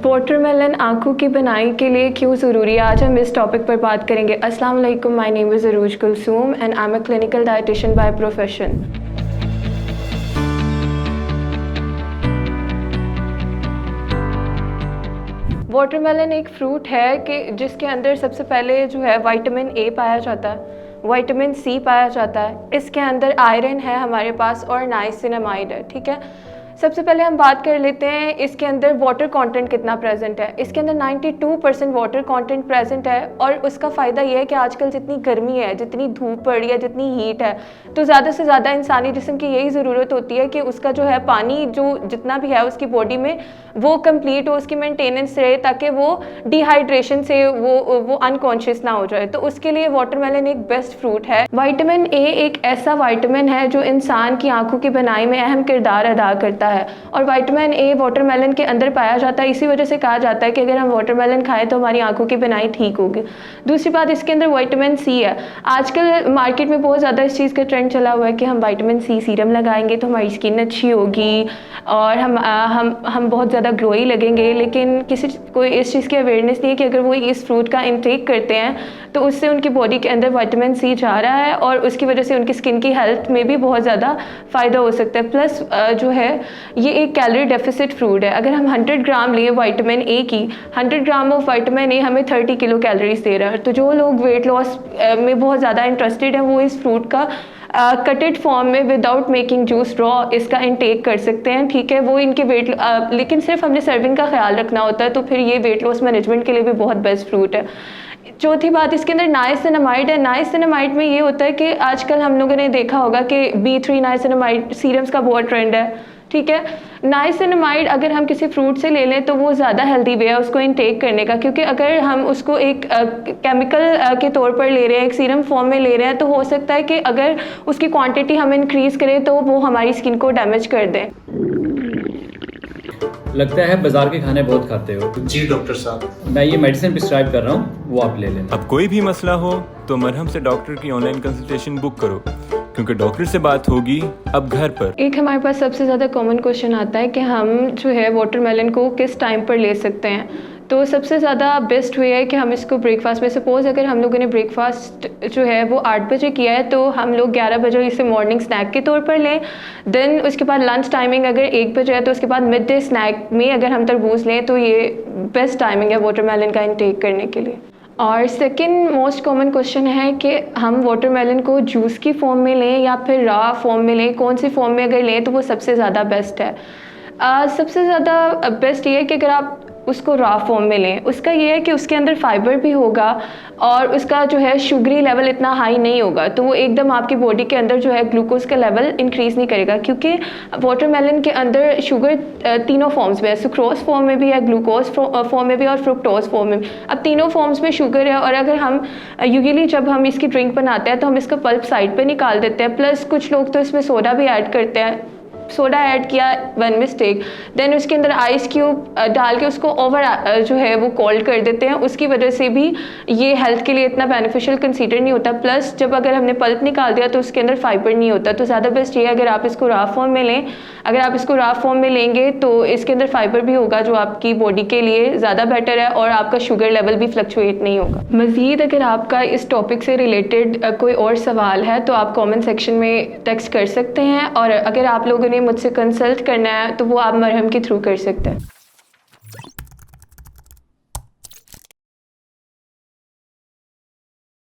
Watermelon आँखों की बनाई के लिए क्यों ज़रूरी है, आज हम इस टॉपिक पर बात करेंगे। अस्सलाम वालेकुम, my name is Arooj Kulsoom and I am a clinical dietitian by profession. Watermelon एक फ्रूट है कि जिसके अंदर सबसे पहले जो है विटामिन ए पाया जाता है, विटामिन सी पाया जाता है, इसके अंदर आयरन है हमारे पास और नाइसिनामाइड है। ठीक है, सबसे पहले हम बात कर लेते हैं इसके अंदर वाटर कंटेंट कितना प्रेजेंट है। इसके अंदर 92% वाटर कंटेंट प्रेजेंट है और उसका फ़ायदा ये है कि आजकल जितनी गर्मी है, जितनी धूप पड़ रही है, जितनी हीट है, तो ज़्यादा से ज़्यादा इंसानी जिस्म की यही ज़रूरत होती है कि उसका जो है पानी जो जितना भी है उसकी बॉडी में वो कंप्लीट हो, उसकी मेंटेनेंस रहे ताकि वो डिहाइड्रेशन से वो अनकॉन्शियस ना हो जाए। तो उसके लिए वाटरमेलन एक बेस्ट फ्रूट है। विटामिन ए एक ऐसा विटामिन है जो इंसान की आंखों की बनाई में अहम किरदार अदा करता है और विटामिन ए वाटरमेलन के अंदर पाया जाता है। इसी वजह से कहा जाता है कि अगर हम वाटरमेलन खाएं तो हमारी आंखों की बनाई ठीक होगी। दूसरी बात, इसके अंदर विटामिन सी है। आजकल मार्केट में बहुत ज़्यादा इस चीज़ का ट्रेंड चला हुआ है कि हम विटामिन सी सीरम लगाएंगे तो हमारी स्किन अच्छी होगी और हम बहुत ज़्यादा ग्लोई लगेंगे, लेकिन किसी को इस चीज़ की अवेयरनेस नहीं है कि अगर वो इस फ्रूट का इंटेक करते हैं तो उससे उनकी बॉडी के अंदर विटामिन सी जा रहा है और उसकी वजह से उनकी स्किन की हेल्थ में भी बहुत ज़्यादा फ़ायदा हो सकता है। प्लस जो है ये एक कैलोरी डेफिसिट फ्रूट है। अगर हम 100 ग्राम लिए विटामिन ए की, 100 ग्राम ऑफ विटामिन ए हमें 30 किलो कैलोरीज दे रहा है। तो जो लोग वेट लॉस में बहुत ज़्यादा इंटरेस्टेड हैं वो इस फ्रूट का कटेड फॉर्म में विदाउट मेकिंग जूस रॉ इसका इंटेक कर सकते हैं। ठीक है, वो इनके लेकिन सिर्फ हमने सर्विंग का ख्याल रखना होता है, तो फिर ये वेट लॉस मैनेजमेंट के लिए भी बहुत बेस्ट फ्रूट है। चौथी बात, इसके अंदर नाइसिनामाइड है। नाइसिनामाइड में ये होता है कि आजकल हम लोगों ने देखा होगा कि B3 नाइसिनामाइड सीरम्स का बहुत ट्रेंड है। ठीक है, नाइसिनामाइड अगर हम किसी फ्रूट से ले लें तो वो ज़्यादा हेल्दी वे है उसको इनटेक करने का, क्योंकि अगर हम उसको एक केमिकल के तौर पर ले रहे हैं, एक सीरम फॉर्म में ले रहे हैं, तो हो सकता है कि अगर उसकी क्वांटिटी हम इंक्रीज़ करें तो वो हमारी स्किन को डैमेज कर दें। लगता है बाजार के खाने बहुत खाते हो। जी डॉक्टर साहब, मैं ये मेडिसिन प्रिस्क्राइब कर रहा हूँ, वो आप ले लेना। अब कोई भी मसला हो तो मरहम से डॉक्टर की ऑनलाइन कंसल्टेशन बुक करो, क्योंकि डॉक्टर से बात होगी अब घर पर। एक हमारे पास सबसे ज़्यादा कॉमन क्वेश्चन आता है कि हम जो है वाटरमेलन को किस टाइम पर ले सकते हैं। तो सबसे ज़्यादा बेस्ट वे है कि हम इसको ब्रेकफास्ट में, सपोज़ अगर हम लोगों ने ब्रेकफास्ट जो है वो 8 बजे किया है तो हम लोग 11 बजे इसे मॉर्निंग स्नैक के तौर पर लें। देन उसके बाद लंच टाइमिंग अगर 1 बजे है तो उसके बाद मिड डे स्नैक में अगर हम तरबूज लें तो ये बेस्ट टाइमिंग है वाटरमेलन का इंटेक करने के लिए। और सेकंड मोस्ट कॉमन क्वेश्चन है कि हम वाटरमेलन को जूस की फॉर्म में लें या फिर रॉ फॉर्म में लें, कौन सी फॉर्म में अगर लें तो वो सबसे ज़्यादा बेस्ट है। सबसे ज़्यादा बेस्ट ये है कि अगर आप उसको रॉ फॉर्म में लें, उसका ये है कि उसके अंदर फाइबर भी होगा और उसका जो है शुगरी लेवल इतना हाई नहीं होगा, तो वो एकदम आपकी बॉडी के अंदर जो है ग्लूकोज का लेवल इंक्रीज़ नहीं करेगा, क्योंकि वाटरमेलन के अंदर शुगर तीनों फॉर्म्स में है, सुक्रोज फॉर्म में भी है, ग्लूकोज फॉर्म में भी और फ्रुक्टोज फॉर्म में भी। अब तीनों फॉर्म्स में शुगर है और अगर हम यूजुअली जब हम इसकी ड्रिंक बनाते हैं तो हम इसका पल्प साइड पर निकाल देते हैं, प्लस कुछ लोग तो इसमें सोडा भी ऐड करते हैं। सोडा ऐड किया, वन मिस्टेक, देन उसके अंदर आइस क्यूब डाल के उसको ओवर जो है वो कोल्ड कर देते हैं, उसकी वजह से भी ये हेल्थ के लिए इतना बेनिफिशियल कंसीडर नहीं होता। प्लस जब अगर हमने पल्प निकाल दिया तो उसके अंदर फाइबर नहीं होता। तो ज़्यादा बेस्ट ये है अगर आप इसको रॉ फॉर्म में लें। अगर आप इसको रॉ फॉर्म में लेंगे तो इसके अंदर फाइबर भी होगा जो आपकी बॉडी के लिए ज़्यादा बेटर है और आपका शुगर लेवल भी फ्लक्चुएट नहीं होगा। मज़ीद अगर आपका इस टॉपिक से रिलेटेड कोई और सवाल है तो आप कॉमेंट सेक्शन में टेक्स्ट कर सकते हैं और अगर आप लोगों ने मुझसे कंसल्ट करना है तो वो आप मरहम के थ्रू कर सकते हैं।